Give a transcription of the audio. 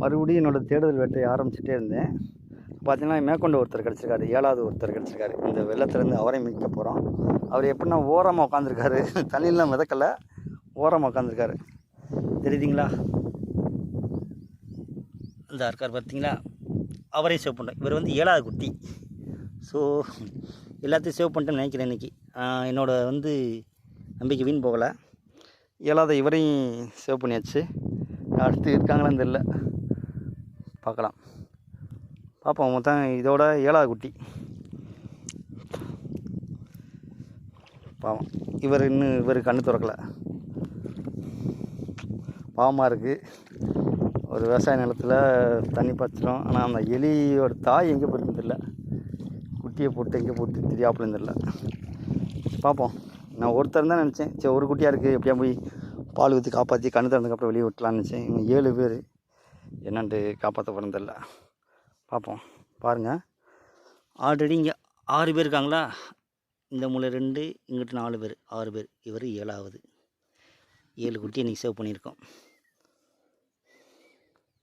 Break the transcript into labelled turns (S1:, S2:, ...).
S1: மறுபடியும் என்னோடய தேடுதல் வேட்டையை ஆரம்பிச்சுட்டே இருந்தேன். பார்த்தீங்கன்னா மேற்கொண்டு ஒருத்தர் கிடச்சிருக்காரு, 7வது ஒருத்தர் கிடச்சிருக்காரு. இந்த வெள்ளத்துலேருந்து அவரையும் மீட்க போகிறோம். அவர் எப்படின்னா ஓரமாக உட்காந்துருக்காரு, தண்ணியெலாம் மிதக்கலை, ஓரமாக உட்காந்துருக்காரு. தெரியுதுங்களா? இந்த இருக்கார் பார்த்தீங்களா, அவரையும் சேவ் பண்ணுறேன். இவர் வந்து 7வது குட்டி. ஸோ எல்லாத்தையும் சேவ் பண்ணிட்டேன்னு நினைக்கிறேன் இன்றைக்கி. என்னோட வந்து நம்பிக்கை வீண் போகலை. 7வது இவரையும் சேவ் பண்ணியாச்சு. அடுத்து இருக்காங்களான்னு தெரில, பார்க்கலாம். பார்ப்போம். மொத்தம் இதோட 7வது குட்டி. பாவம் இவர் கண்ணு திறக்கலை. பாவமாக இருக்குது. ஒரு விவசாய நிலத்தில் தண்ணி பாய்ச்சிரும். ஆனால் அந்த எலியோட தாய் எங்கே போயிருக்குன்னு தெரில, குட்டியை போட்டு எங்கே போட்டு தெரியாப்புலன்னு தெரில. பார்ப்போம். நான் ஒருத்தர் தான் நினச்சேன். சரி, ஒரு குட்டியாக இருக்குது, எப்படியா போய் பால் ஊற்றி காப்பாற்றி கண்ணு திறந்ததுக்கப்புறம் வெளியே விட்டலான்னு நினச்சேன். இவங்க 7 பேர் என்னன்ட்டு காப்பாற்ற போகிறேன்னு தெரில. பார்ப்போம். பாருங்கள், ஆல்ரெடி இங்கே 6 பேர் இருக்காங்களா. இந்த மூளை 2, இங்கிட்டு 4 பேர், 6 பேர். இவர் 7வது. 7 குட்டி இன்றைக்கி சேவ் பண்ணியிருக்கோம்.